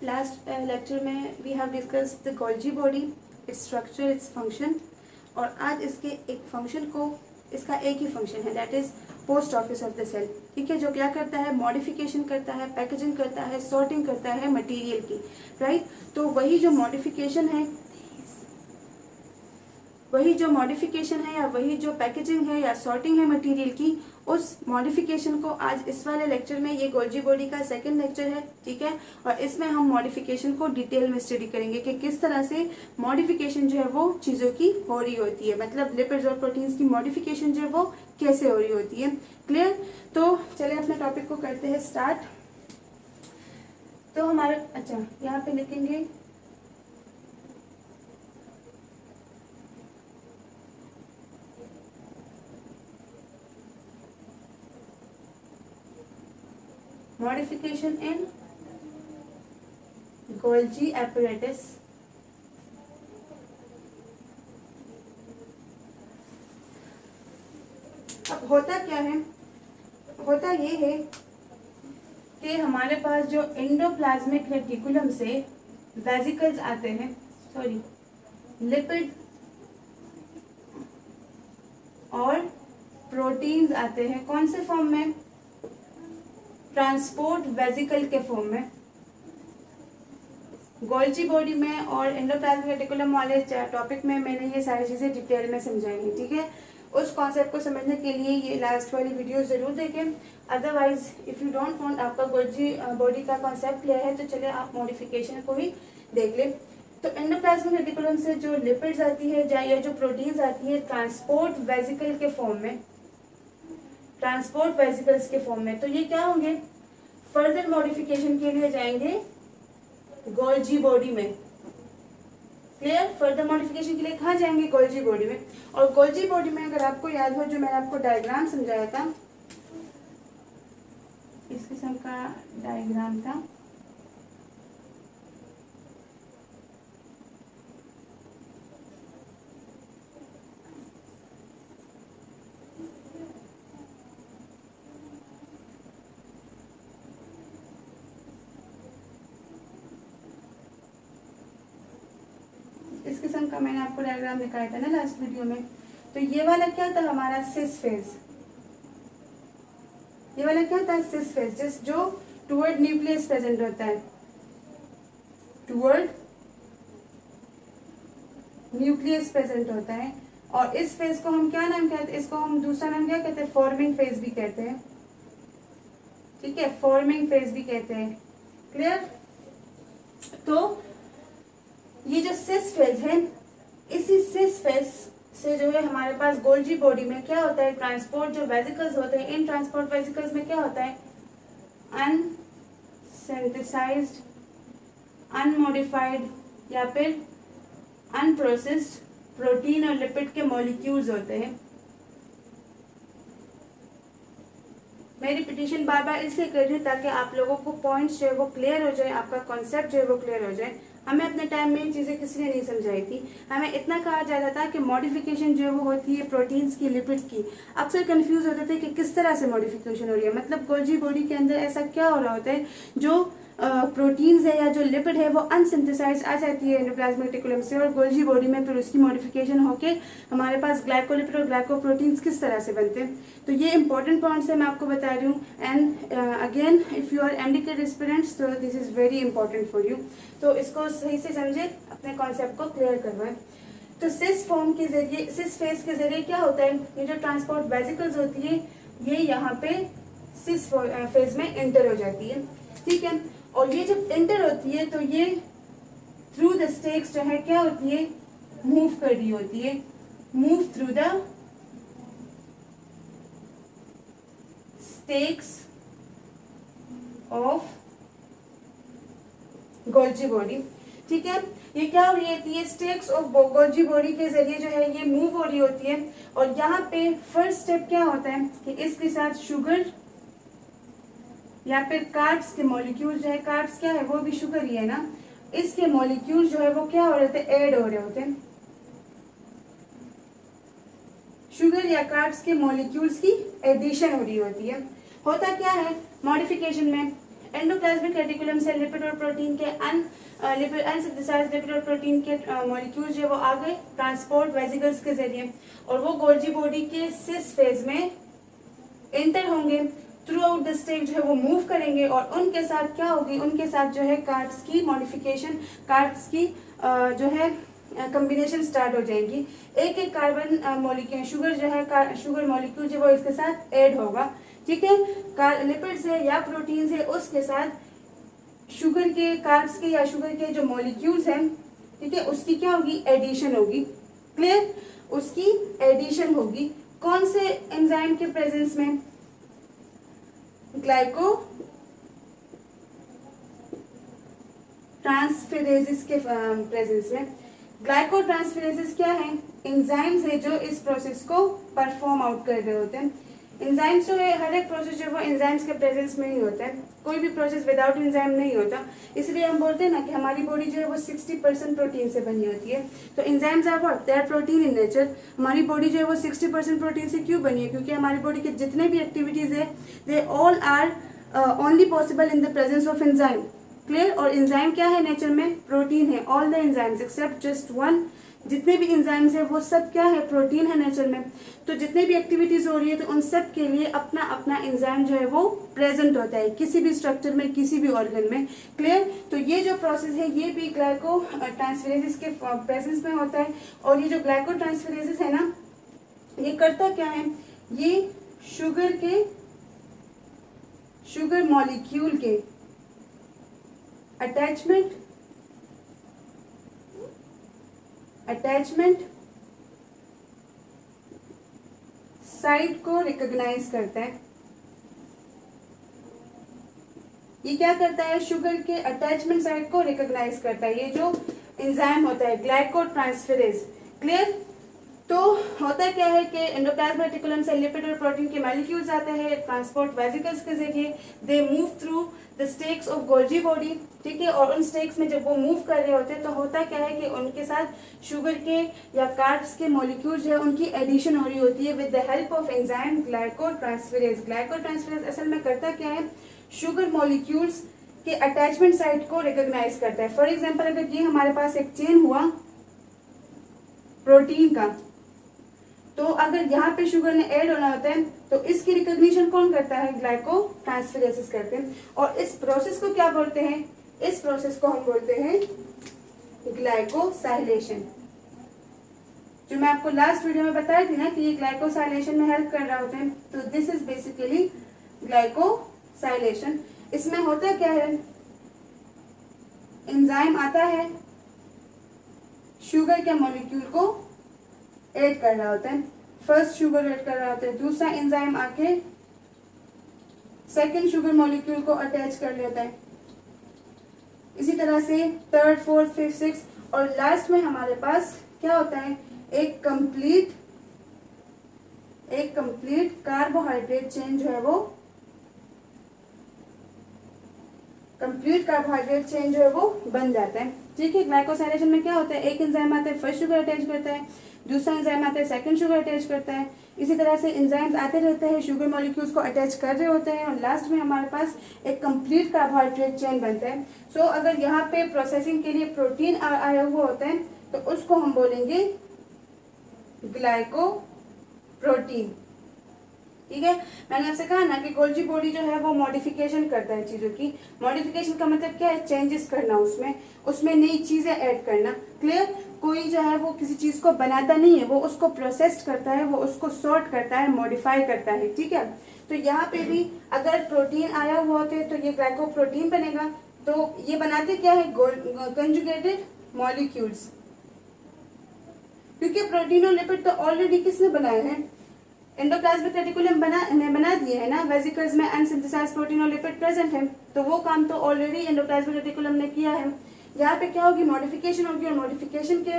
Last lecture में we have discuss the Golgi body, its structure, its function, और आज इसके एक फंक्शन को, इसका एक ही फंक्शन है, that is post office of the cell. ठीक है, जो क्या करता है, मॉडिफिकेशन करता है, पैकेजिंग करता है, सॉर्टिंग करता है मटेरियल की, राइट। तो वही जो मॉडिफिकेशन है या वही जो पैकेजिंग है या सॉर्टिंग है मटेरियल की, उस मॉडिफिकेशन को आज इस वाले लेक्चर में, ये गोल्जी बॉडी का सेकंड लेक्चर है, ठीक है, और इसमें हम मॉडिफिकेशन को डिटेल में स्टडी करेंगे कि किस तरह से मॉडिफिकेशन जो है वो चीज़ों की हो रही होती है, मतलब लिपिड्स और प्रोटीन्स की मॉडिफिकेशन जो है वो कैसे हो रही होती है। क्लियर? तो चलिए अपने टॉपिक को करते हैं स्टार्ट। तो हमारे, अच्छा यहाँ पे लिखेंगे modification in Golgi apparatus। अब होता क्या है, होता ये है कि हमारे पास जो एंडोप्लाज्मिक रेटिकुलम से वेसिकल्स आते हैं, सॉरी लिपिड और प्रोटीन्स आते हैं, कौन से फॉर्म में, ट्रांसपोर्ट वेसिकल के फॉर्म में। गोल्जी बॉडी में और एंडोप्लाज्मिक रेटिकुलम वाले टॉपिक में मैंने ये सारी चीजें डिटेल में समझाएंगी, ठीक है। उस कॉन्सेप्ट को समझने के लिए ये लास्ट वाली वीडियो जरूर देखें। Otherwise if you don't want, आपका गोल्जी बॉडी का कॉन्सेप्ट क्लियर है तो चलिए आप मॉडिफिकेशन को ही देख लें। तो एंडोप्लाज्मिक रेटिकुलम से जो लिपिड्स आती है या जो प्रोटीन्स आती है ट्रांसपोर्ट वेसिकल के फॉर्म में, ट्रांसपोर्ट वेसिकल्स के फॉर्म में, तो ये क्या होंगे, फर्दर मॉडिफिकेशन के लिए जाएंगे गोल्जी बॉडी में। क्लियर? फर्दर मॉडिफिकेशन के लिए कहाँ जाएंगे, गोल्जी बॉडी में। और गोल्जी बॉडी में अगर आपको याद हो, जो मैंने आपको डायग्राम समझाया था, इस किस्म का डायग्राम था, इस किस्म का मैंने आपको डायग्राम दिखाया था ना लास्ट वीडियो में। तो ये वाला क्या था हमारा, सिस फेज। ये वाला क्या था, सिस फेज, जो टुवर्ड न्यूक्लियस प्रेजेंट होता है, टुवर्ड न्यूक्लियस प्रेजेंट होता है। और इस फेज को हम क्या नाम कहते हैं, इसको हम दूसरा नाम क्या कहते हैं, फॉर्मिंग फेज भी कहते हैं, ठीक है, फॉर्मिंग फेज भी कहते हैं। क्लियर? तो ये जो सिस फेज है, इसी सिस फेज से जो है हमारे पास गोल्जी बॉडी में क्या होता है, ट्रांसपोर्ट जो वेसिकल्स होते हैं, इन ट्रांसपोर्ट वेसिकल्स में क्या होता है, अनसिंथेसाइज्ड, अनमॉडिफाइड या फिर अनप्रोसेस्ड प्रोटीन और लिपिड के मॉलिक्यूल्स होते हैं। मैं रिपीटिशन बार बार इसलिए कर रही हूँ ताकि आप लोगों को पॉइंट्स जो है वो क्लियर हो जाए, आपका कॉन्सेप्ट जो है वो क्लियर हो जाए। हमें अपने टाइम में ये चीज़ें किसी ने नहीं समझाई थी। हमें इतना कहा जाता था कि मॉडिफिकेशन जो है वो होती है प्रोटीन्स की, लिपिड्स की। अक्सर कंफ्यूज होते थे कि किस तरह से मॉडिफिकेशन हो रही है, मतलब गोल्जी बॉडी के अंदर ऐसा क्या हो रहा होता है, जो प्रोटीन्स है या जो लिपिड है वो अनसिंथेसाइज आ जाती है एंडोप्लाज्मिक रेटिकुलम से, और गोल्जी बॉडी में फिर उसकी मॉडिफिकेशन होके हमारे पास ग्लाइकोलिपिड और ग्लाइकोप्रोटीन्स किस तरह से बनते हैं। तो ये इंपॉर्टेंट पॉइंट्स है, मैं आपको बता रही हूँ। And again if you are MDK aspirants तो this is very important for you. तो इसको सही से समझे, अपने कॉन्सेप्ट को क्लियर करवाएं। तो सिस फॉर्म के जरिए, सिस फेज के जरिए क्या होता है, ये जो ट्रांसपोर्ट वेसिकल्स होती है ये यहाँ पे सिस फेज में एंटर हो जाती है, ठीक है। और ये जब एंटर होती है तो ये थ्रू द स्टेक्स जो है क्या होती है, मूव कर रही होती है, move through the stakes of Golgi body, ठीक है। ये क्या हो रही होती है, स्टेक्स ऑफ गोल्जी बॉडी के जरिए जो है ये मूव हो रही होती है। और यहाँ पे फर्स्ट स्टेप क्या होता है कि इसके साथ शुगर या फिर कार्ब्स के मॉलिक्यूल जो है, कार्ब्स क्या है, वो भी शुगर ही है ना, इसके मॉलिक्यूल जो है वो क्या हो रहे थे, ऐड हो रहे होते हैं। शुगर या कार्ब्स के मॉलिक्यूल्स की एडिशन हो रही होती है। होता क्या है मॉडिफिकेशन में, एंडोप्लाज्मिक रेटिकुलम से लिपिड और प्रोटीन के अनसिंथेसाइज्ड लिपिड और प्रोटीन के मॉलिक्यूल्स जो वो आगे ट्रांसपोर्ट वेसिकल्स के जरिए और वो गोल्जी बॉडी के सिस फेज में एंटर होंगे, थ्रू आउट द स्टेज जो है वो मूव करेंगे और उनके साथ क्या होगी, उनके साथ जो है कार्ब्स की मॉडिफिकेशन, कार्ब्स की जो है कम्बिनेशन स्टार्ट हो जाएगी। एक एक कार्बन मॉलिक्यूल शुगर जो है शुगर मॉलिक्यूल जो वो इसके साथ ऐड होगा, ठीक है। लिपिड से या प्रोटीन से उसके साथ शुगर के कार्ब्स के या शुगर के जो मॉलिक्यूल्स हैं, ठीक है, उसकी क्या होगी, एडिशन होगी। क्लियर, उसकी एडिशन होगी कौन से एंजाइम के प्रेजेंस में, ग्लाइको ट्रांसफेरेसिस के प्रेजेंस में। ग्लाइको ट्रांसफेरेसिस क्या है, एंजाइम्स है जो इस प्रोसेस को परफॉर्म आउट कर रहे होते हैं। एंजाइम्स जो है हर एक प्रोसेस जो वो एंजाइम्स के प्रेजेंस में ही होता है, कोई भी प्रोसेस विदाउट एंजाइम नहीं होता। इसलिए हम बोलते हैं ना कि हमारी बॉडी जो है वो 60% प्रोटीन से बनी होती है। तो enzymes are what, they are protein in nature. हमारी बॉडी जो है वो 60% प्रोटीन से क्यों बनी है, क्योंकि हमारी बॉडी के जितने भी एक्टिविटीज है they all are only possible in the presence of enzyme. Clear, और एंजाइम क्या है नेचर में, प्रोटीन है। All the enzymes except just one, जितने भी एंजाइम्स है वो सब क्या है, प्रोटीन है नेचर में। तो जितने भी एक्टिविटीज हो रही है तो उन सब के लिए अपना अपना एंजाइम जो है वो प्रेजेंट होता है किसी भी स्ट्रक्चर में, किसी भी ऑर्गन में। क्लियर, तो ये जो प्रोसेस है ये भी ग्लाइको ट्रांसफेरेसिस के प्रेजेंस में होता है। और ये जो ग्लाइको ट्रांसफेरेसिस है ना, ये करता क्या है, ये शुगर मॉलिक्यूल के अटैचमेंट साइट को रिकॉग्नाइज करता है। ये क्या करता है, शुगर के अटैचमेंट साइट को रिकॉग्नाइज करता है, ये जो एंजाइम होता है ग्लाइको ट्रांसफेरेज। क्लियर, तो होता क्या है कि एंडोप्लाज्मिक रेटिकुलम से लिपिड और प्रोटीन के मॉलिक्यूल्स आते हैं ट्रांसपोर्ट वेसिकल्स के जरिए, they move through the stakes of Golgi body, ठीक है। और उन स्टेक्स में जब वो मूव कर रहे होते हैं तो होता क्या है कि उनके साथ शुगर के या कार्ब्स के मॉलिक्यूल जो है उनकी एडिशन हो रही होती है with the help of enzyme glyco transferase. Glyco transferase असल में करता क्या है, शुगर मॉलिक्यूल्स के अटैचमेंट साइट को रिकॉग्नाइज करता है। फॉर एग्जाम्पल, अगर ये हमारे पास एक चेन हुआ प्रोटीन का, तो अगर यहाँ पे शुगर ने ऐड होना होता है तो इसकी रिकॉग्निशन कौन करता है, ग्लाइको ट्रांसफेरेसिस करते हैं। और इस प्रोसेस को क्या बोलते हैं, इस प्रोसेस को हम बोलते हैं ग्लाइकोसाइलेशन। जो मैं आपको लास्ट वीडियो में बताई थी ना कि ये ग्लाइकोसाइलेशन में हेल्प कर रहा होता है, तो दिस इज बेसिकली ग्लाइकोसाइलेशन। इसमें होता क्या है, एंजाइम आता है शुगर के मॉलिक्यूल को ऐड कर रहा होता है, फर्स्ट शुगर ऐड कर रहा होता है, दूसरा एंजाइम आके सेकंड शुगर मॉलिक्यूल को अटैच कर लेता है, इसी तरह से थर्ड, फोर्थ, फिफ्थ, सिक्स, और लास्ट में हमारे पास क्या होता है, एक कंप्लीट कार्बोहाइड्रेट चेन जो है वो बन जाता है। ठीक है, ग्लाइकोसाइलेशन में क्या होता है, एक एंजाइम आता है फर्स्ट शुगर अटैच करता है, दूसरा एंजाइम आता है सेकंड शुगर अटैच करता है, इसी तरह से एंजाइम्स आते रहते हैं शुगर मॉलिक्यूल्स को अटैच कर रहे होते हैं और लास्ट में हमारे पास एक कंप्लीट कार्बोहाइड्रेट चेन बनता है। सो अगर यहाँ पे प्रोसेसिंग के लिए प्रोटीन आया हुआ होता है तो उसको हम बोलेंगे ग्लाइकोप्रोटीन। ठीक है, मैंने आपसे कहा ना कि गोल्जी बॉडी जो है वो मॉडिफिकेशन करता है चीजों की। मॉडिफिकेशन का मतलब क्या है, चेंजेस करना, उसमें नई चीजें ऐड करना। क्लियर, कोई जो है वो किसी चीज को बनाता नहीं है, वो उसको प्रोसेस करता है, वो उसको सॉर्ट करता है, मॉडिफाई करता है। ठीक है, तो यहाँ पे भी अगर प्रोटीन आया हुआ होते तो ये ग्लाइकोप्रोटीन बनेगा। तो ये बनाते क्या है, कंजुगेटेड मॉलिक्यूल्स, क्योंकि प्रोटीन और लिपिड तो ऑलरेडी किसने बनाए हैं, एंडोप्लाज्मिक रेटिकुलम बना दिए है ना, वेसिकल्स में अनसिंथेसाइज्ड प्रोटीन और लिपिड प्रेजेंट है, तो वो काम तो ऑलरेडी एंडोप्लाज्मिक रेटिकुलम ने किया है। यहाँ पे क्या होगी, मॉडिफिकेशन होगी, और मॉडिफिकेशन के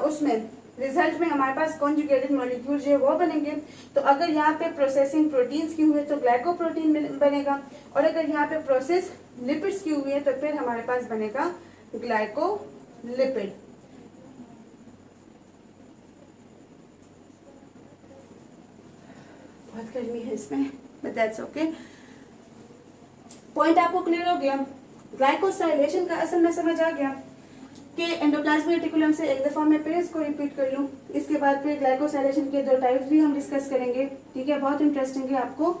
उसमें रिजल्ट में हमारे पास कॉन्जुगेटेड मॉलिक्यूल जो है वो बनेंगे। तो अगर यहाँ पे प्रोसेसिंग प्रोटीन्स की हुई है तो ग्लाइकोप्रोटीन बनेगा, और अगर यहाँ पे प्रोसेस लिपिड्स की हुई है तो फिर हमारे पास बनेगा ग्लाइकोलिपिड। बहुत गर्मी है इसमें, बट दैट्स ओके। पॉइंट आपको क्लियर हो गया? ग्लाइकोसाइलेशन का असल में समझ आ गया कि एंडोप्लाज्मिक रेटिकुलम से एक दफा मैं फिर इसको रिपीट कर लूँ, इसके बाद फिर ग्लाइकोसाइलेशन के 2 टाइप्स भी हम डिस्कस करेंगे। ठीक है, बहुत इंटरेस्टिंग है, आपको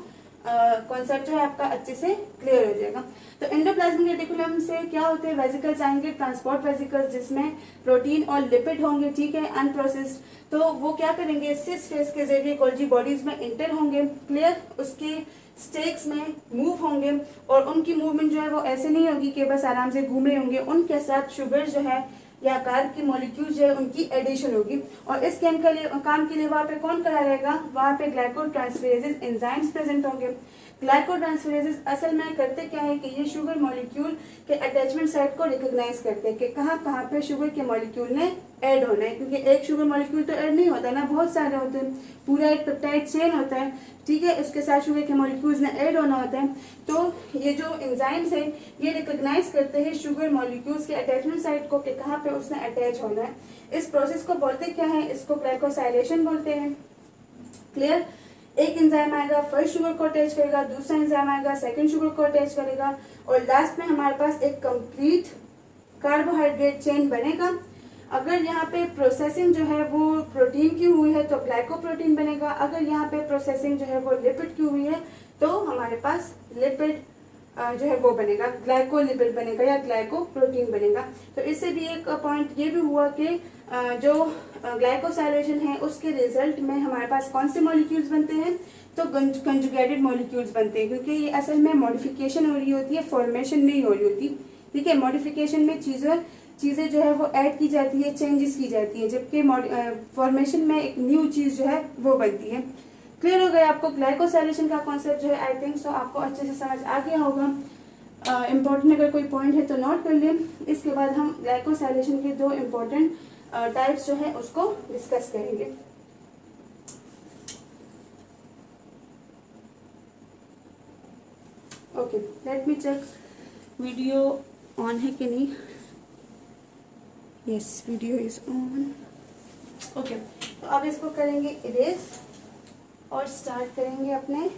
कॉन्सेप्ट जो है आपका अच्छे से क्लियर हो जाएगा। तो एंडोप्लाज्मिक रेटिकुलम से क्या होते हैं, वेसिकल्स आएंगे, ट्रांसपोर्ट वेसिकल्स, जिसमें प्रोटीन और लिपिड होंगे। ठीक है, अनप्रोसेस्ड। तो वो क्या करेंगे, सिस फेस के जरिए गोल्जी बॉडीज में इंटर होंगे। क्लियर, उसके स्टेक्स में मूव होंगे और उनकी मूवमेंट जो है वो ऐसे नहीं होगी कि बस आराम से घूम रहे होंगे, उनके साथ शुगर जो है या कार्ब की मॉलिक्यूल जो है उनकी एडिशन होगी। और इस काम के लिए वहाँ पे कौन खड़ा रहेगा, वहाँ पे ग्लाइकोट्रांसफरेजेस एंजाइम्स प्रेजेंट होंगे। ग्लाइकोट्रांसफरेजेस असल में करते क्या है कि ये शुगर मॉलिक्यूल के अटैचमेंट साइट को रिकॉग्नाइज करते हैं कि कहाँ कहाँ पे शुगर के मॉलिक्यूल ने ऐड होना है, क्योंकि एक शुगर मॉलिक्यूल तो ऐड नहीं होता ना, बहुत सारे होते हैं, पूरा एक पेप्टाइड चेन होता है। ठीक है, उसके साथ शुगर के मॉलिक्यूल्स ने ऐड होना होता है। तो ये जो एंजाइम्स है ये रिकॉग्नाइज करते हैं शुगर मॉलिक्यूल्स के अटैचमेंट साइट को कि कहाँ पे उसने अटैच होना है। इस प्रोसेस को बोलते क्या है, इसको ग्लाइकोसाइलेशन बोलते हैं। क्लियर, एक एंजाइम आएगा फर्स्ट शुगर को अटैच करेगा, दूसरा एंजाइम आएगा सेकंड शुगर को अटैच करेगा, और लास्ट में हमारे पास एक कंप्लीट कार्बोहाइड्रेट चेन बनेगा। अगर यहाँ पे प्रोसेसिंग जो है वो प्रोटीन की हुई है तो ग्लाइकोप्रोटीन बनेगा, अगर यहाँ पे प्रोसेसिंग जो है वो लिपिड की हुई है तो हमारे पास लिपिड जो है वो बनेगा, ग्लाइकोलिपिड बनेगा या ग्लाइकोप्रोटीन बनेगा। तो इससे भी एक पॉइंट ये भी हुआ कि जो ग्लाइकोसाइलेशन है उसके रिजल्ट में हमारे पास कौन से मॉलिक्यूल्स बनते हैं, तो कंजुगेटेड मॉलिक्यूल्स बनते हैं, क्योंकि ये असल में मॉडिफिकेशन हो रही होती है, फॉर्मेशन नहीं हो रही होती। ठीक है, मॉडिफिकेशन में चीज़ें जो है वो ऐड की जाती है, चेंजेस की जाती है, जबकि फॉर्मेशन में एक न्यू चीज़ जो है वो बनती है। क्लियर हो गया आपको ग्लाइकोसाइलेशन का कॉन्सेप्ट जो है, आई थिंक सो आपको अच्छे से समझ आ गया होगा। इम्पोर्टेंट अगर कोई पॉइंट है तो नोट कर लें। इसके बाद हम ग्लाइकोसाइलेशन के 2 इम्पोर्टेंट टाइप्स जो है उसको डिस्कस करेंगे। Okay, let me check video on है कि नहीं। Yes, video is on. Okay, तो अब इसको करेंगे इरेज और स्टार्ट करेंगे अपने,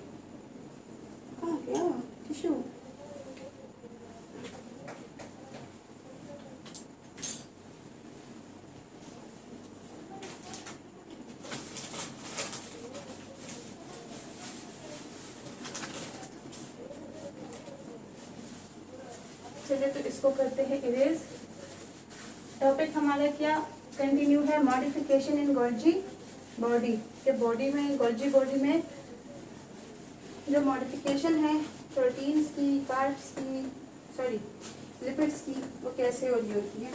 कहाँ गया टिश्यू। चलिए, तो इसको करते हैं इरेज। टॉपिक हमारा क्या कंटिन्यू है, मॉडिफिकेशन इन गोल्जी बॉडी के बॉडी में, गोल्जी बॉडी में जो मॉडिफिकेशन है प्रोटीन्स की, कार्ब्स की, सॉरी लिपिड्स की, वो कैसे हो रही होती है।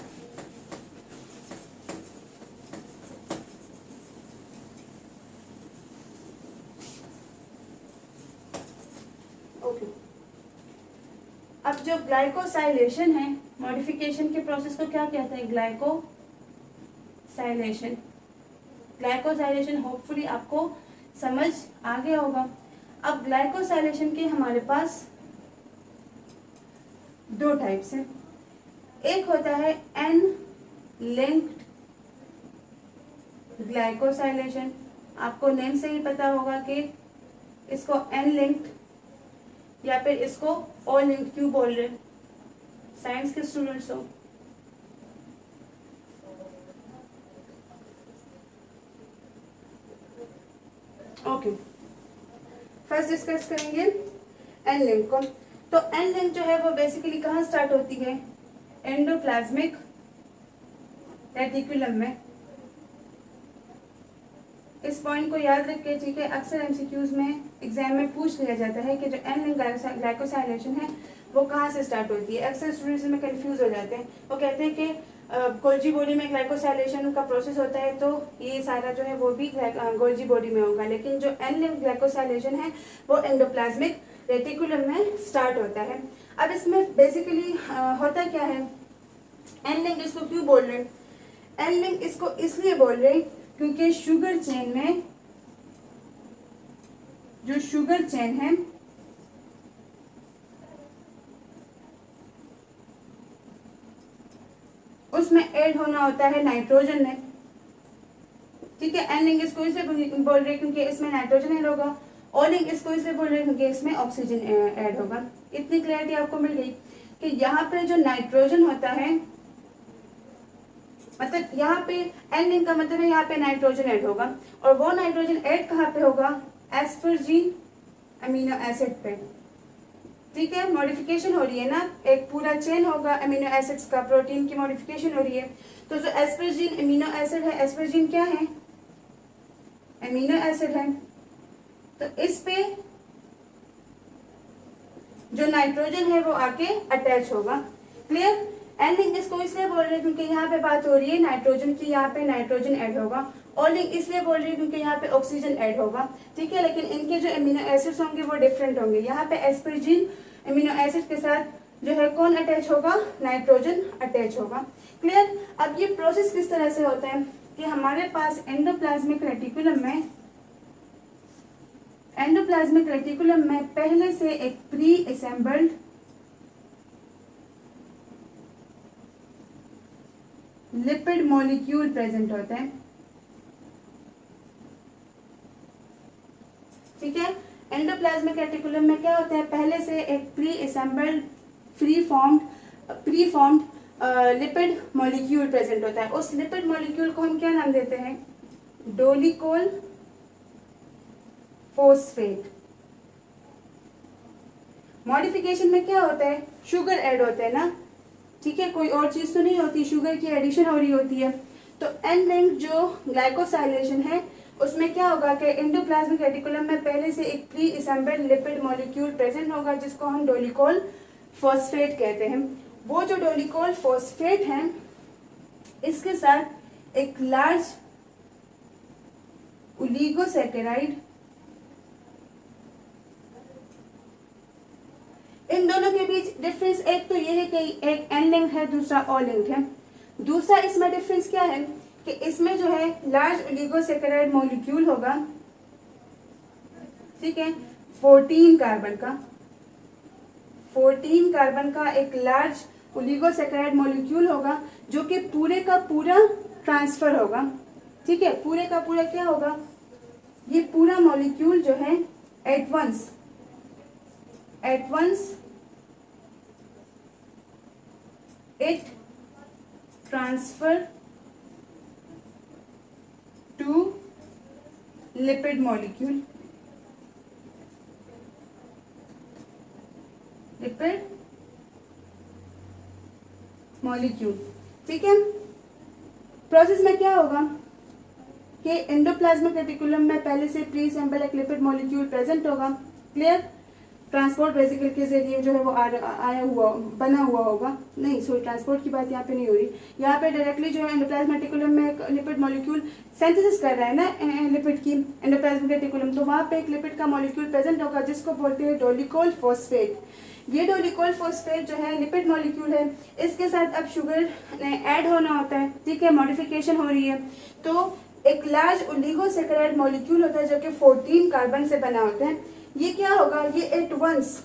ओके, अब जो ग्लाइकोसाइलेशन है, मॉडिफिकेशन के प्रोसेस को क्या कहते हैं, ग्लाइकोसाइलेशन। ग्लाइकोसाइलेशन होपफुली आपको समझ आ गया होगा। अब ग्लाइकोसाइलेशन के हमारे पास 2 टाइप्स हैं। एक होता है एन लिंक्ड ग्लाइकोसाइलेशन, आपको नेम से ही पता होगा कि इसको एन लिंक्ड या फिर इसको ओ लिंक्ड क्यों बोल रहे, साइंस के स्टूडेंट्स हो। ओके, फर्स्ट डिस्कस करेंगे एन लिंक को। तो एन लिंक जो है वो बेसिकली कहाँ स्टार्ट होती है, एंडोप्लाज्मिक रेटिकुलम में। इस पॉइंट को याद रखिए। ठीक है, अक्सर एमसीक्यूज में एग्जाम में पूछ लिया जाता है कि जो एन लिंक ग्लाइकोसाइलेशन है वो कहाँ से स्टार्ट होती है। अक्सर स्टूडेंट्स में कंफ्यूज हो जाते हैं, वो कहते हैं कि गोल्जी बॉडी में ग्लाइकोसाइलेशन का प्रोसेस होता है तो ये सारा जो है वो भी गोल्जी बॉडी में होगा, लेकिन जो एन लिंक ग्लाइकोसाइलेशन है वो एंडोप्लाज्मिक रेटिकुलम में स्टार्ट होता है। अब इसमें बेसिकली होता क्या है, एन लिंक इसको क्यों बोल रहे हैं, एन लिंक इसको इसलिए बोल रहे हैं क्योंकि शुगर चेन में, जो शुगर चेन है उसमें ऐड होना होता है नाइट्रोजन में। ठीक है, एन लिंक इसको इसलिए बोल रहे क्योंकि इसमें नाइट्रोजन ऐड होगा, ओ लिंक इसको इसलिए बोल रहे क्योंकि इसमें ऑक्सीजन ऐड होगा। इतनी क्लैरिटी आपको मिल गई कि यहाँ पे जो नाइट्रोजन होता है, मतलब यहाँ पे एन लिंक का मतलब है यहाँ पे नाइट्रोजन ऐड होगा, और वो नाइट्रोजन ऐड कहाँ पे होगा, एस्परजीन अमीनो एसिड पे। ठीक है, मॉडिफिकेशन हो रही है ना, एक पूरा चेन होगा अमीनो एसिड्स का, प्रोटीन की मॉडिफिकेशन हो रही है। तो जो एस्परजीन अमीनो एसिड है, एस्परजीन क्या है, अमीनो एसिड है, तो इस पे जो नाइट्रोजन है वो आके अटैच होगा। क्लियर। एन लिंक इसको इसलिए बोल रहे हैं क्योंकि यहाँ पे बात हो रही है नाइट्रोजन की, यहाँ पे नाइट्रोजन ऐड होगा। और लिंक इसलिए बोल रही है क्योंकि यहाँ पे ऑक्सीजन ऐड होगा। ठीक है, लेकिन इनके जो अमीनो एसिड्स होंगे वो डिफरेंट होंगे। यहाँ पे एस्परजीन अमीनो एसिड के साथ जो है कौन अटैच होगा, नाइट्रोजन अटैच होगा। क्लियर। अब ये प्रोसेस किस तरह से होता है कि हमारे पास एंडोप्लाज्मिक रेटिकुलम में पहले से एक pre assembled lipid molecule present होता है। ठीक है, एंडोप्लाज्मिक रेटिकुलम में क्या होता है, पहले से एक pre assembled pre formed lipid molecule present होता है। उस लिपिड मॉलिक्यूल को हम क्या नाम देते हैं, डोलिकोल फोस्फेट। मॉडिफिकेशन में क्या होता है, शुगर ऐड होता है ना। ठीक है, कोई और चीज तो नहीं होती, शुगर की एडिशन हो रही होती है। तो एन लिंक जो ग्लाइकोसाइलेशन है उसमें क्या होगा कि एंडोप्लाज्मिक रेटिकुलम में पहले से एक pre assembled lipid molecule present होगा जिसको हम डोलिकोल फॉस्फेट कहते हैं। वो जो डोलिकोल फॉस्फेट है इसके साथ एक लार्ज ओलिगोसैकेराइड, इन दोनों के बीच डिफरेंस एक तो ये है कि एक एन लिंक है, दूसरा ओ लिंक है। दूसरा इसमें डिफरेंस क्या है कि इसमें जो है लार्ज ओलिगोसैकेराइड मॉलिक्यूल होगा। ठीक है, 14 कार्बन का एक लार्ज ओलिगोसैकेराइड मॉलिक्यूल होगा जो कि पूरे का पूरा ट्रांसफर होगा। ठीक है, पूरे का पूरा क्या होगा, ये पूरा मॉलिक्यूल जो है at once it transfer to lipid molecule, ठीक है। प्रोसेस में क्या होगा कि एंडोप्लाज्मिक रेटिकुलम में पहले से प्री असेंबल्ड एक लिपिड मॉलिक्यूल प्रेजेंट होगा। क्लियर। ट्रांसपोर्ट वेसिकल के जरिए जो है वो बना हुआ होगा, नहीं सॉरी ट्रांसपोर्ट की बात यहाँ पे नहीं हो रही। यहाँ पे डायरेक्टली जो है एंडोप्लाज्मिक रेटिकुलम में एक लिपिड मॉलिक्यूल सिंथेसिस कर रहा है ना लिपिड की, एंडोप्लाज्मिक रेटिकुलम, तो वहाँ पे एक लिपिड का मॉलिक्यूल प्रेजेंट होगा जिसको बोलते हैं डोलिकोल फॉस्फेट। ये डोलिकोल फॉस्फेट जो है लिपिड मॉलिक्यूल है, इसके साथ अब शुगर ऐड होना होता है। ठीक है, मॉडिफिकेशन हो रही है, तो एक लार्ज ओलिगोसैकेराइड मॉलिक्यूल होता है जो कि 14 कार्बन से बना होता है। ये क्या होगा, ये एट वंस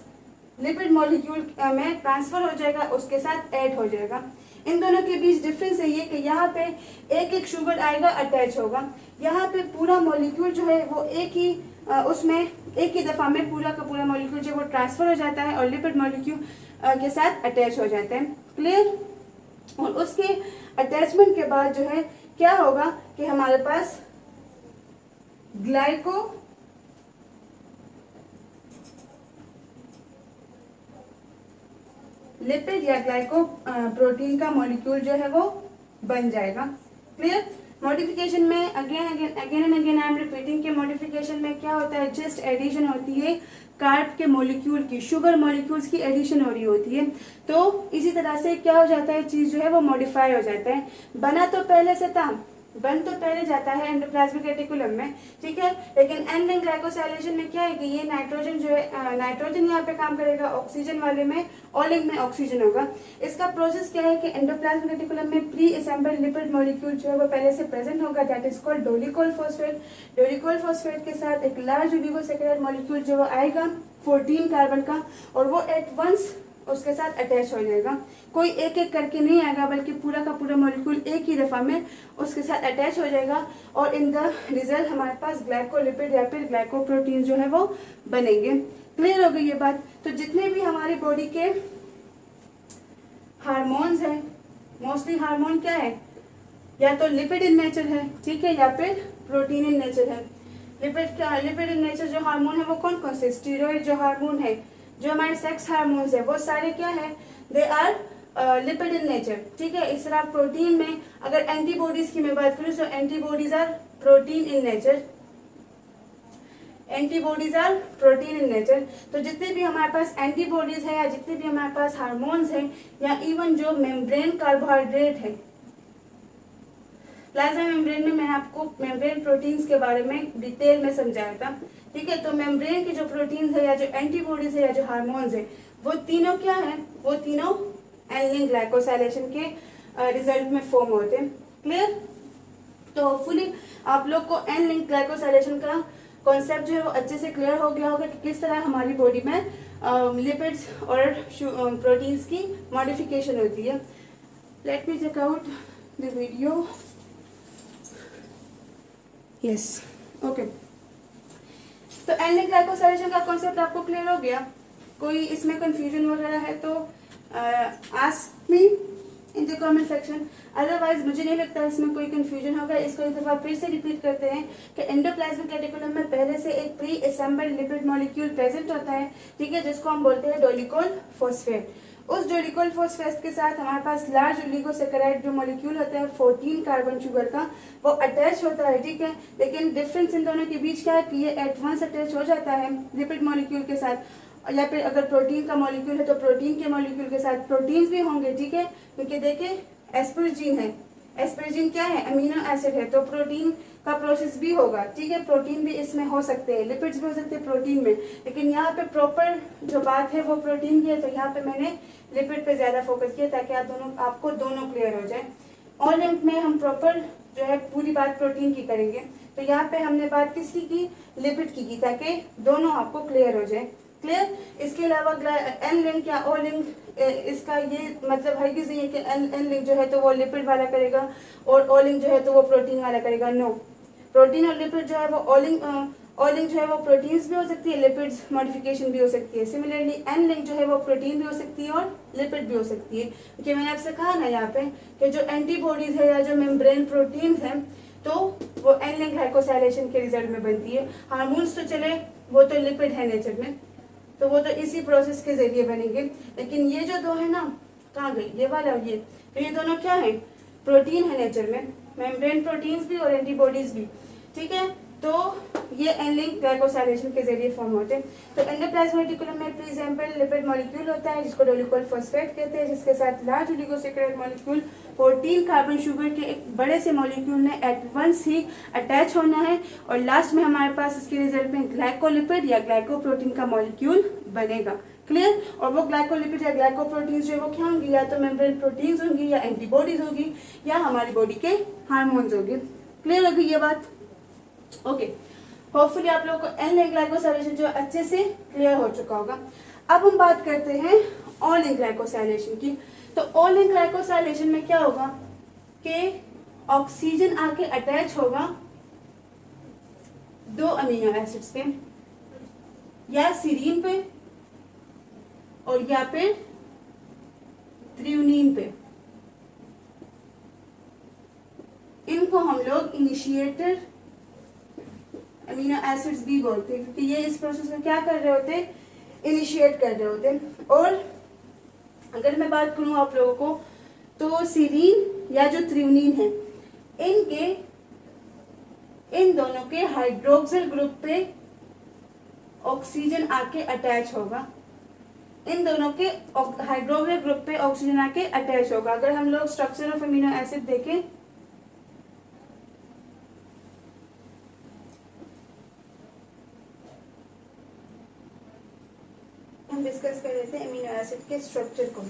लिपिड मॉलिक्यूल में ट्रांसफर हो जाएगा, उसके साथ ऐड हो जाएगा। इन दोनों के बीच डिफरेंस है ये कि यहाँ पे एक एक शुगर आएगा, अटैच होगा। यहाँ पे पूरा मॉलिक्यूल जो है वो एक ही दफा में पूरा का पूरा मॉलिक्यूल जो वो ट्रांसफर हो जाता है और लिपिड मॉलिक्यूल के साथ अटैच हो जाता है। क्लियर। और उसके अटैचमेंट के बाद जो है क्या होगा कि हमारे पास लिपिड या ग्लाइको प्रोटीन का मॉलिक्यूल जो है वो बन जाएगा। क्लियर। मॉडिफिकेशन में again and again I am repeating के मॉडिफिकेशन में क्या होता है, जस्ट एडिशन होती है कार्ब के मॉलिक्यूल की, शुगर मॉलिक्यूल्स की एडिशन हो रही होती है। तो इसी तरह से क्या हो जाता है, चीज जो है वो मॉडिफाई हो जाता है। बन तो पहले जाता है एंडोप्लाज्मिक रेटिकुलम में, ठीक है, लेकिन एन लिंक ग्लाइकोसाइलेशन में क्या है कि ये नाइट्रोजन जो है नाइट्रोजन यहाँ पे काम करेगा, ऑक्सीजन वाले में और लिंक में ऑक्सीजन होगा। इसका प्रोसेस क्या है कि एंडोप्लाज्मिक रेटिकुलम में प्री असेंबल्ड लिपिड मॉलिक्यूल जो है वो पहले से प्रेजेंट होगा, that is called dolichol phosphate. Dolichol phosphate के साथ एक लार्ज ओलिगोसैकेराइड मॉलिक्यूल जो वो आएगा 14 कार्बन का, और वो एट वंस उसके साथ अटैच हो जाएगा। कोई एक एक करके नहीं आएगा, बल्कि पूरा का पूरा मॉलिक्यूल एक ही दफ़ा में उसके साथ अटैच हो जाएगा और इन द रिजल्ट हमारे पास ग्लाइकोलिपिड या फिर ग्लाइकोप्रोटीन जो है वो बनेंगे। क्लियर हो गई ये बात। तो जितने भी हमारी बॉडी के हार्मोन्स हैं, मोस्टली हार्मोन क्या है, या तो लिपिड इन नेचर है, ठीक है, या फिर प्रोटीन इन नेचर है। लिपिड इन नेचर जो हार्मोन है वो कौन कौन से, स्टीरॉयड जो हार्मोन है, जो हमारे सेक्स हार्मोन्स है, वो सारे क्या है, they are lipid in nature, ठीक है। इस तरह प्रोटीन में अगर एंटीबॉडीज की मैं बात करूँ तो antibodies are protein in nature, antibodies are protein in nature. तो जितने भी हमारे पास एंटीबॉडीज है या जितने भी हमारे पास हार्मोन्स हैं या इवन जो मेम्ब्रेन कार्बोहाइड्रेट है, प्लाज्मा मेम्ब्रेन में मैंने आपको मेम्ब्रेन प्रोटीन्स के बारे में डिटेल में समझाया था, ठीक है। तो मेम्ब्रेन के जो प्रोटीन्स है या जो एंटीबॉडीज है या जो हार्मोन्स है, वो तीनों क्या है, वो तीनों एन-लिंक ग्लाइकोसाइलेशन के रिजल्ट में फॉर्म होते हैं। क्लियर। तो होपफुली आप लोग को एन-लिंक ग्लाइकोसाइलेशन का कॉन्सेप्ट जो है वो अच्छे से क्लियर हो गया होगा कि किस तरह हमारी बॉडी में लिपिड्स और प्रोटीन्स की मॉडिफिकेशन होती है। Let me check out the video. Yes, okay. तो एन-लिंक ग्लाइकोसाइलेशन का कॉन्सेप्ट आपको क्लियर हो गया। कोई इसमें कंफ्यूजन वगैरह है तो ask me in the comment section. Otherwise मुझे नहीं लगता इसमें कोई कंफ्यूजन होगा। इसको एक दफा फिर से रिपीट करते हैं कि एंडोप्लाज्मिक रेटिकुलम में पहले से एक pre assembled lipid molecule present होता है, ठीक है, जिसको हम बोलते हैं डोलिकोल फॉस्फेट। उस डोलिकोल फॉस्फेट के साथ हमारे पास लार्ज ओलिगोसैकेराइड जो मॉलिक्यूल होता है 14 कार्बन शुगर का, वो अटैच होता है, ठीक है। लेकिन डिफरेंस इन दोनों के बीच क्या है कि ये एट वंस अटैच हो जाता है लिपिड मॉलिक्यूल के साथ, या फिर अगर प्रोटीन का मॉलिक्यूल है तो प्रोटीन के मॉलिक्यूल के साथ प्रोटीन्स भी होंगे, ठीक है। क्योंकि देखिए एस्परजीन है, एस्परजीन क्या है, अमीनो एसिड है, तो प्रोटीन का प्रोसेस भी होगा, ठीक है। प्रोटीन भी इसमें हो सकते हैं, लिपिड्स भी हो सकते हैं प्रोटीन में, लेकिन यहाँ पे प्रॉपर जो बात है वो प्रोटीन की है, तो यहाँ पे मैंने लिपिड पे ज्यादा फोकस किया ताकि आपको दोनों क्लियर हो जाए। ऑनलाइन में हम प्रॉपर जो है पूरी बात प्रोटीन की करेंगे, तो यहाँ पे हमने बात किसकी की, लिपिड की ताकि दोनों आपको क्लियर हो जाए। क्लियर। इसके अलावा एन लिंक या ओ लिंक, इसका ये मतलब है कि नहीं कि एन लिंक जो है तो वो लिपिड वाला करेगा और ओ लिंक जो है तो वो प्रोटीन वाला करेगा। नो, प्रोटीन और लिपिड जो है वो ओ लिंक जो है वो प्रोटीन्स भी हो सकती है, लिपिड्स मॉडिफिकेशन भी हो सकती है। सिमिलरली एन लिंक जो है वो प्रोटीन भी हो सकती है और लिपिड भी हो सकती है। क्योंकि मैंने आपसे कहा ना यहाँ पे कि जो एंटीबॉडीज है या जो मेम्ब्रेन प्रोटीन्स हैं तो वो एन लिंक ग्लाइकोसाइलेशन के रिजल्ट में बनती है। हार्मोन्स तो चले वो तो लिपिड है नेचर में, तो वो तो इसी प्रोसेस के जरिए बनेंगे। लेकिन ये जो दो है ना, कहाँ गई ये वाला ये, तो ये दोनों क्या है, प्रोटीन है नेचर में, मेम्ब्रेन प्रोटीन्स भी और एंटीबॉडीज भी, ठीक है। तो ये एन-लिंक ग्लाइकोसाइलेशन के जरिए फॉर्म होते हैं। तो एंडोप्लाज्मिक रेटिकुलम में प्री असेंबल्ड लिपिड मॉलिक्यूल होता है जिसको डोलिकोल फॉस्फेट कहते हैं, जिसके साथ large oligosaccharide molecule 14 carbon sugar के एक बड़े से मॉलिक्यूल ने एट वंस ही अटैच होना है और लास्ट में हमारे पास इसके रिजल्ट में ग्लाइकोलिपिड या ग्लाइकोप्रोटीन का मॉलिक्यूल बनेगा। क्लियर। और वो ग्लाइकोलिपिड या ग्लाइकोप्रोटीन्स जो है वो क्या होंगी, या तो मेम्ब्रेन प्रोटीन्स होंगी या एंटीबॉडीज होगी या हमारी बॉडी के हार्मोन्स होंगे। क्लियर हो गई ये बात। ओके, होपफुली आप लोगों को एन-लिंक ग्लाइकोसाइलेशन जो अच्छे से क्लियर हो चुका होगा। अब हम बात करते हैं ओ-लिंक ग्लाइकोसाइलेशन की। तो ओ-लिंक ग्लाइकोसाइलेशन में क्या होगा कि ऑक्सीजन आके अटैच होगा दो अमीनो एसिड्स पे, या सीरीन पे और या फिर थ्रियोनीन पे। इनको हम लोग इनिशिएटर अमीनो एसिड्स भी बोलते हैं क्योंकि ये इस प्रोसेस में क्या कर रहे होते हैं, इनिशिएट कर रहे होते हैं। और अगर मैं बात करूं आप लोगों को तो सीरीन या जो थ्रियोनीन है, इन दोनों के हाइड्रोक्सिल ग्रुप पे ऑक्सीजन आके अटैच होगा, इन दोनों के हाइड्रोक्सिल ग्रुप पे ऑक्सीजन आके अटैच होगा। अगर हम लोग स्ट्रक्चर ऑफ अमीनो एसिड देखें, हम डिस्कस कर रहे थे अमीनो एसिड के स्ट्रक्चर को।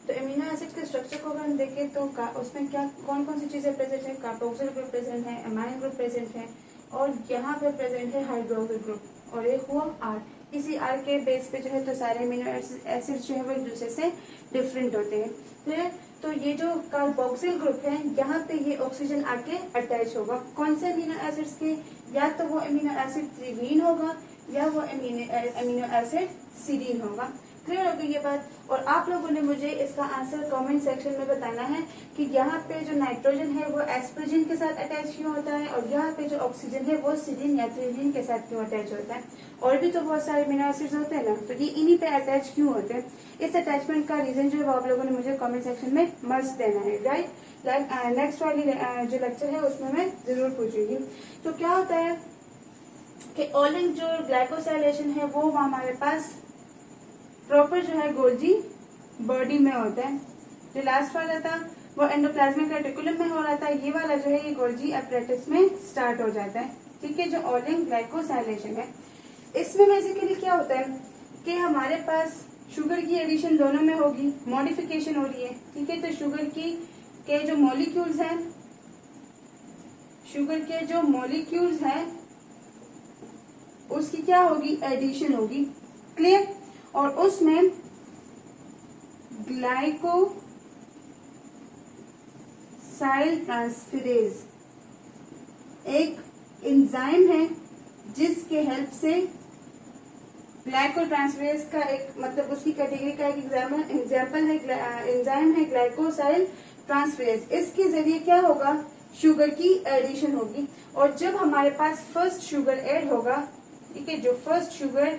तो अमीनो एसिड के स्ट्रक्चर को अगर हम देखें तो उसमें क्या कौन कौन सी चीजें प्रेजेंट है, कार्बोक्सिल ग्रुप प्रेजेंट है, अमाइन ग्रुप प्रेजेंट है और यहाँ पे प्रेजेंट है हाइड्रोक्सिल ग्रुप। और एक हुआ R। इसी R के बेस पे जो है तो सारे अमीनो एसिड्स जो है वो एक दूसरे से डिफरेंट होते हैं। क्लियर? तो ये जो कार्बोक्सिल ग्रुप है, यहाँ पे ये ऑक्सीजन आके अटैच होगा। कौन से अमीनो एसिड्स के? या तो वो अमीनो एसिड थ्रीवीन होगा या वो अमीनो एसिड सीरीन होगा। क्लियर हो गई ये बात? और आप लोगों ने मुझे इसका आंसर कमेंट सेक्शन में बताना है कि यहाँ पे जो नाइट्रोजन है वो एस्परजिन के साथ अटैच क्यों होता है और यहाँ पे जो ऑक्सीजन है वो सीरीन या थ्रीवीन के साथ क्यों अटैच होता है। और भी तो बहुत सारे अमीनो एसिड्स होते हैं ना, तो ये इन्हीं पे अटैच क्यों होते हैं। इस अटैचमेंट का रीजन जो है वो आप लोगों ने मुझे कमेंट सेक्शन में मस्ट देना है, राइट। नेक्स्ट वाली जो लेक्चर है उसमें मैं जरूर पूछूंगी। तो क्या होता है कि ओलिंग जो ग्लाइकोसाइलेशन है वो हमारे पास प्रॉपर जो है गोल्जी बॉडी में होता है। जो लास्ट वाला था वो एंडोप्लाज्मिक रेटिकुलम में हो रहा था, ये वाला जो है ये गोल्जी एपरेटस में स्टार्ट हो जाता है। ठीक है, जो ओलिंग ग्लाइकोसाइलेशन है इसमें बेसिकली क्या होता है कि हमारे पास शुगर की एडिशन दोनों में होगी, मॉडिफिकेशन हो रही है। ठीक है, तो शुगर के जो मॉलिक्यूल्स हैं, शुगर के जो मॉलिक्यूल्स हैं उसकी क्या होगी? एडिशन होगी। क्लियर? और उसमें ग्लाइकोसाइल ट्रांसफेरेज एक एंजाइम है जिसके हेल्प से ग्लाइको ट्रांसफेरेज का एक मतलब उसकी कैटेगरी का एक एग्जाम्पल है एंजाइम है ग्लाइकोसाइल ट्रांसफेरेज। इसके जरिए क्या होगा? शुगर की एडिशन होगी। और जब हमारे पास फर्स्ट शुगर ऐड होगा, ठीक है, जो फर्स्ट शुगर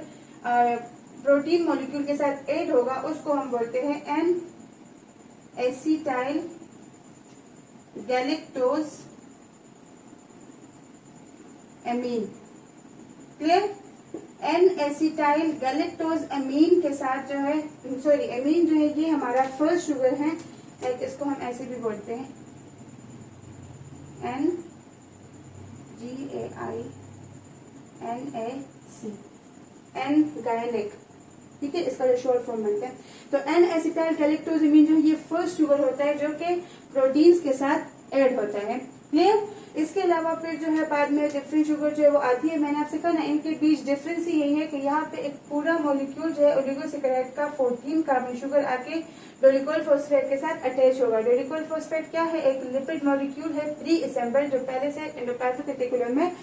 प्रोटीन मॉलिक्यूल के साथ ऐड होगा उसको हम बोलते हैं N acetyl galactose amine. Clear? N acetyl galactose amine के साथ जो है एमीन जो है ये हमारा फर्स्ट शुगर है, इसको हम ऐसे भी बोलते हैं NGAINAC एन गायनिक। ठीक है, इसका जो शॉर्ट फॉर्म बनता है। तो एन एसिटाइल गैलेक्टोजेमिन जो ये फर्स्ट शुगर होता है जो कि प्रोटीन्स के साथ ऐड होता है। क्लियर? इसके अलावा फिर जो है बाद में डिफरेंट शुगर जो है वो आती है। मैंने आपसे कहा ना इनके बीच डिफरेंस ही यही है कि यहाँ पे एक पूरा मॉलिक्यूल जो है ओलिगोसैकेराइड का 14 कार्बन शुगर आके डोलिकोल फॉस्फेट के साथ अटैच होगा। डोलिकोल फॉस्फेट क्या है? एक लिपिड मॉलिक्यूल है प्री असेंबल्ड जो पहले से एंडोप्लाज्मिक रेटिकुलम में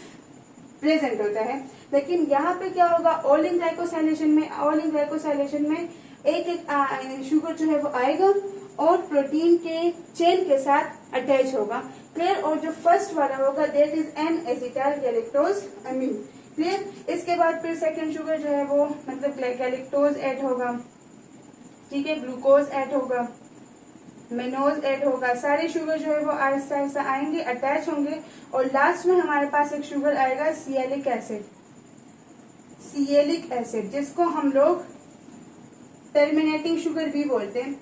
प्रेजेंट होता है। लेकिन यहाँ पे क्या होगा? ओलिंग ग्लाइकोसाइलेशन में एक शुगर जो है वो आएगा और प्रोटीन के चेन के साथ अटैच होगा। क्लियर? और जो फर्स्ट वाला होगा that is an acetyl galactose amine. Clear? इसके बाद फिर सेकंड शुगर जो है वो मतलब गैलेक्टोज ऐड होगा, ठीक है, ग्लूकोज ऐड होगा, मेनोज ऐड होगा। सारे शुगर जो है वो आहिस्ता आहिस्ता आएंगे, अटैच होंगे और लास्ट में हमारे पास एक शुगर आएगा सिएलिक एसिड जिसको हम लोग टर्मिनेटिंग शुगर भी बोलते हैं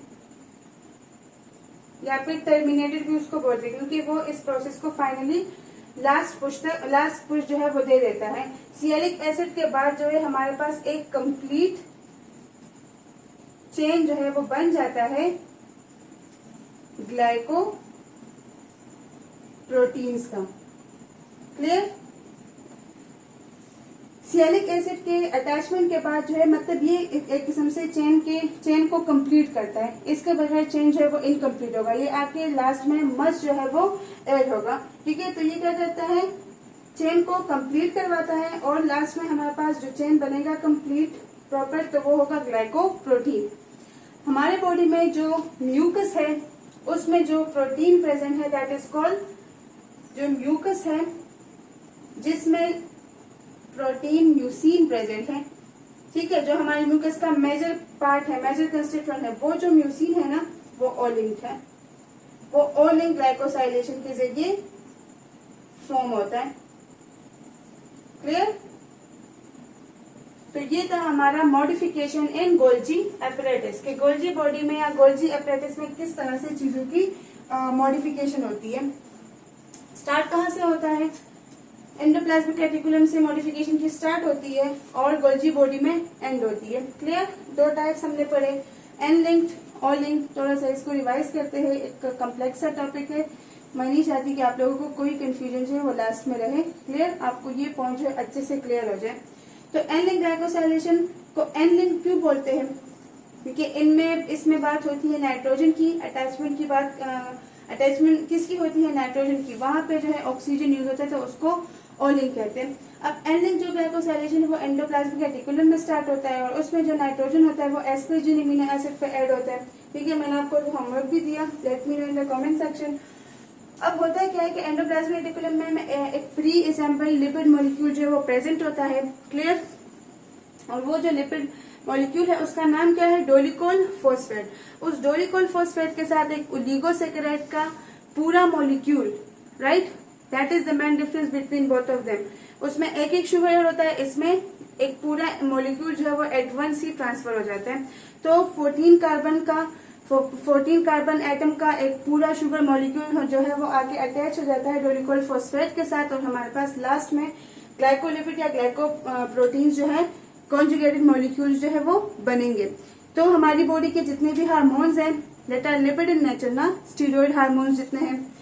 या फिर टर्मिनेटेड भी उसको बोलते हैं क्योंकि वो इस प्रोसेस को फाइनली लास्ट पुश जो है वो दे देता है। सिएलिक एसिड के बाद जो है हमारे पास एक कंप्लीट चेन जो है वो बन जाता है ग्लाइको प्रोटीन्स का। क्लियर? सिएलिक एसिड के अटैचमेंट के बाद जो है मतलब ये एक किस्म से चेन को कंप्लीट करता है। इसके बगैर चेन जो है वो इनकम्प्लीट होगा, ये आके लास्ट में मस्ट जो है वो ऐड होगा। ठीक है, तो ये क्या करता है? चेन को कंप्लीट करवाता है और लास्ट में हमारे पास जो चेन बनेगा कंप्लीट प्रॉपर तो वो होगा ग्लाइको प्रोटीन। हमारे बॉडी में जो म्यूकस है उसमें जो प्रोटीन प्रेजेंट है दैट इज कॉल्ड, जो म्यूकस है जिसमें प्रोटीन म्यूसिन प्रेजेंट है। ठीक है, जो हमारे म्यूकस का मेजर पार्ट है, मेजर कंस्टिट्यूएंट है, वो जो म्यूसिन है ना वो ओलिंक है। वो ओलिंक ग्लाइकोसाइलेशन के जरिए फॉर्म होता है। क्लियर? तो ये था हमारा मॉडिफिकेशन इन गोल्जी एपरेटस के गोल्जी बॉडी में या गोल्जी एपरेटस में किस तरह से चीजों की मॉडिफिकेशन होती है। स्टार्ट कहाँ से होता है? एंडोप्लाज्मिक रेटिकुलम से मॉडिफिकेशन की स्टार्ट होती है और गोल्जी बॉडी में एंड होती है। क्लियर? दो टाइप्स हमने पढ़े, एन लिंक्ड, ओ लिंक्ड। थोड़ा सा इसको रिवाइज करते हैं, एक कम्प्लेक्स सा टॉपिक है। मैं नहीं चाहती कि आप लोगों को कोई कंफ्यूजन जो है वो लास्ट में रहे। क्लियर? आपको ये पॉइंट जो है अच्छे से क्लियर हो जाए। तो एन लिंक ग्लाइकोसाइलेशन को एन लिंक क्यों बोलते हैं? क्योंकि इनमें इसमें बात होती है नाइट्रोजन की, अटैचमेंट की बात, अटैचमेंट किसकी होती है? नाइट्रोजन की। वहां पे जो है ऑक्सीजन यूज होता है तो उसको ओ लिंक कहते हैं। अब एन लिंक जो ग्लाइकोसाइलेशन है वो एंडोप्लाज्मिक रेटिकुलम में स्टार्ट होता है और उसमें जो नाइट्रोजन होता है वो एस्परजिन अमीनो एसिड पे ऐड होता है। ठीक है, मैंने आपको होमवर्क भी दिया, let me know in the comment section. अब होता है क्या है कि एंडोप्लाज्मिक रेटिकुलम में एक प्री असेंबल लिपिड मॉलिक्यूल जो है वो प्रेजेंट होता है। क्लियर? और वो जो लिपिड मॉलिक्यूल है उसका नाम क्या है? डोलिकोल फॉस्फेट। उस डोलिकोल फॉस्फेट के साथ एक ओलिगोसैकेराइड का पूरा molecule, right, that is the main difference between both of them. उसमें एक एक शुगर होता है, इसमें एक पूरा मॉलिक्यूल जो है वो एट वंस ही ट्रांसफर हो जाता है। तो 14 कार्बन एटम का एक पूरा शुगर मॉलिक्यूल जो है वो आके अटैच हो जाता है डोलिकोल फॉस्फेट के साथ और हमारे पास लास्ट में ग्लाइकोलिपिड या ग्लाइको प्रोटीन जो है कॉन्जुगेटेड मॉलिक्यूल्स जो है वो बनेंगे। तो हमारी बॉडी के जितने भी हार्मोन्स हैं that are lipid in nature ना, स्टीरॉयड हार्मोन्स जितने हैं,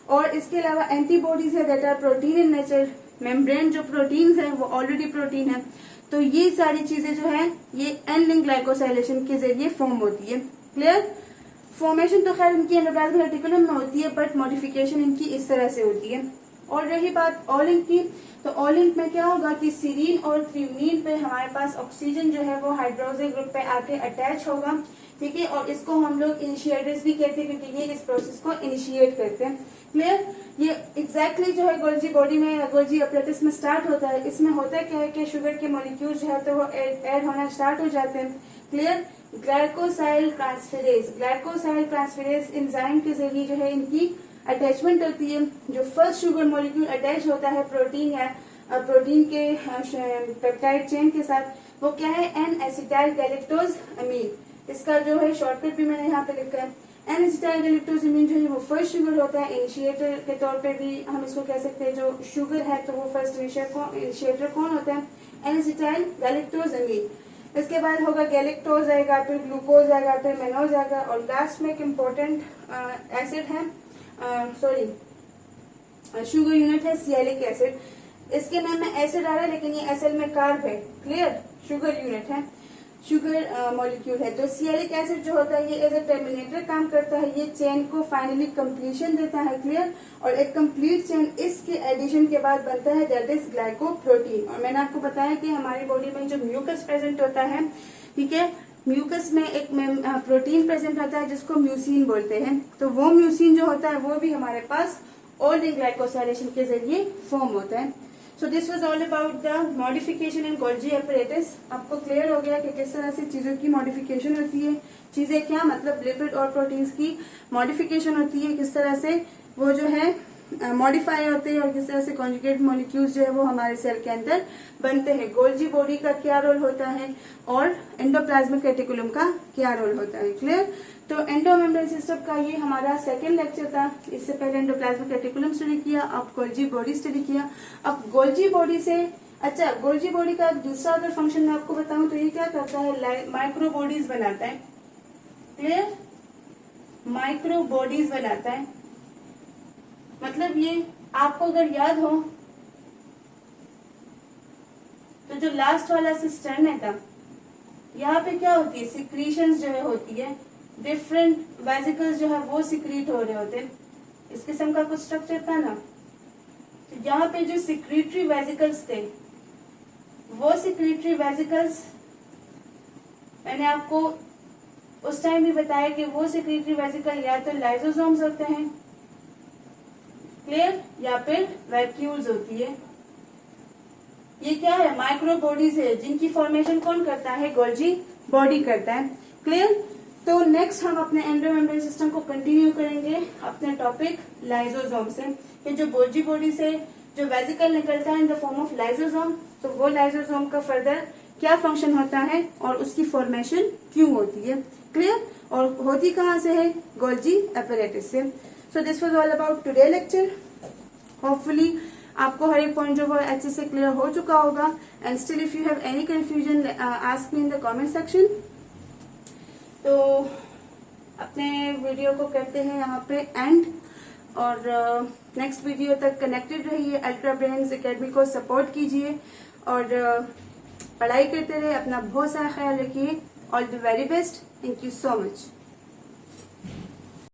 और इसके अलावा एंटीबॉडीज है that are protein in nature. Membrane जो प्रोटीन्स है वो ऑलरेडी प्रोटीन है। तो ये सारी चीजें जो है ये एन लिंक ग्लाइकोसाइलेशन के जरिए फॉर्म होती है। क्लियर? फॉर्मेशन तो खैर इनकी एंडोप्लाज्मिक रेटिकुलम में होती है, बट मॉडिफिकेशन इनकी इस तरह से होती है। और रही बात ओ लिंक की, तो ओ लिंक में क्या होगा कि सीरीन और थ्रीओनीन पे हमारे पास ऑक्सीजन जो है वो हाइड्रोक्सिल ग्रुप पे आके अटैच होगा। ठीक है, और इसको हम लोग इनिशिएटर्स भी कहते हैं क्योंकि ये इस प्रोसेस को इनिशिएट करते हैं। क्लियर? ये एग्जैक्टली जो है गोल्जी बॉडी में, गोल्जी अपरेटस में स्टार्ट होता है। इसमें होता क्या है कि शुगर के मॉलिक्यूल जो है तो वो ऐड होना स्टार्ट हो जाते हैं। क्लियर? ग्लाइकोसाइल ट्रांसफेरेज एंजाइम के जरिए जो है इनकी अटैचमेंट होती है। जो फर्स्ट शुगर मॉलिक्यूल अटैच होता है प्रोटीन या प्रोटीन के पेप्टाइड चेन के साथ, वो क्या है? एन एसिटाइल गैलेक्टोज अमीन। इसका जो है शॉर्टकट भी मैंने यहाँ पे लिखा है। एन एसिटाइल गैलेक्टोज अमीन जो है वो फर्स्ट शुगर होता है। इनिशिएटर के तौर पे भी हम इसको कह सकते हैं। जो शुगर है तो वो फर्स्ट इनिशिएटर कौन होता है? एन एसिटाइल गैलेक्टोज अमीन। इसके बाद होगा गैलेक्टोज आएगा, फिर ग्लूकोज आएगा, फिर मेनोज आएगा, और लास्ट में एक इम्पोर्टेंट एसिड है, शुगर यूनिट है सियालिक एसिड। इसके नाम में एसिड आ रहा है लेकिन ये असल में कार्ब है। क्लियर? शुगर यूनिट है, शुगर मॉलिक्यूल है। तो सियालिक एसिड जो होता है ये एज ए टर्मिनेटर काम करता है, ये चेन को फाइनली कंप्लीशन देता है। क्लियर? और एक कंप्लीट चेन इसके एडिशन के बाद बनता है दैट इज ग्लाइकोप्रोटीन। और मैंने आपको बताया कि हमारी बॉडी में जो म्यूकस प्रेजेंट होता है, ठीक है, म्यूकस में एक प्रोटीन प्रेजेंट होता है जिसको म्यूसिन बोलते हैं। तो वो म्यूसिन जो होता है वो भी हमारे पास ओ लिंक ग्लाइकोसाइलेशन के जरिए फॉर्म होता है। So this was all about the modification in Golgi apparatus. आपको क्लियर हो गया कि किस तरह से चीजों की मॉडिफिकेशन होती है। चीजें क्या मतलब लिपिड और प्रोटीन्स की मॉडिफिकेशन होती है, किस तरह से वो जो है मॉडिफाई होते हैं और किस तरह से कॉन्जुगेट मॉलिक्यूल्स जो है वो हमारे सेल के अंदर बनते हैं। गोल्जी बॉडी का क्या रोल होता है और एंडोप्लाज्मिक रेटिकुलम का क्या रोल होता है। क्लियर? तो एंडोमेम्ब्रेन सिस्टम का ये हमारा सेकंड लेक्चर था। इससे पहले एंडोप्लाज्मिक रेटिकुलम स्टडी किया, अब गोल्जी बॉडी स्टडी किया। अब गोल्जी बॉडी से अच्छा, गोल्जी बॉडी का दूसरा अगर फंक्शन मैं आपको बताऊं तो ये क्या करता है? माइक्रो बॉडीज बनाता है। क्लियर? माइक्रो बॉडीज बनाता है। मतलब ये आपको अगर याद हो तो जो लास्ट वाला सिस्टर्न था, यहाँ पे क्या होती है? सिक्रीशंस जो है होती है, डिफरेंट वेसिकल्स जो है वो सिक्रीट हो रहे होते हैं। इस किस्म का कुछ स्ट्रक्चर था ना। तो यहाँ पे जो सिक्रीटरी वेसिकल्स थे, वो सिक्रीटरी वेसिकल्स मैंने आपको उस टाइम भी बताया कि वो सिक्रीटरी वेसिकल या तो लाइसोसोम्स होते हैं, क्लियर, या फिर वैक्यूल्स होती है। ये क्या है? माइक्रो बॉडीज है जिनकी फॉर्मेशन कौन करता है? गोल्जी बॉडी करता है। क्लियर? तो नेक्स्ट हम अपने एंडोमेम्ब्रेन सिस्टम को कंटिन्यू करेंगे अपने टॉपिक लाइसोसोम से, कि जो गोल्जी बॉडी से जो वेसिकल निकलता है in the form of lysosome, तो वो लाइसोसोम का फर्दर क्या फंक्शन होता है और उसकी फॉर्मेशन क्यों होती है। क्लियर? और होती कहाँ से है? गोल्जी अपैरेटस से। So this was all about today lecture. Hopefully आपको हर एक पॉइंट जो वो अच्छे से क्लियर हो चुका होगा। And still if you have any confusion ask me in the comment section. तो अपने वीडियो को करते हैं यहाँ पे एंड, और नेक्स्ट वीडियो तक कनेक्टेड रहिए। अल्ट्रा ब्रेन्स एकेडमी को सपोर्ट कीजिए और पढ़ाई करते रहे, अपना बहुत सारा ख्याल रखिए। All the very best. Thank you so much.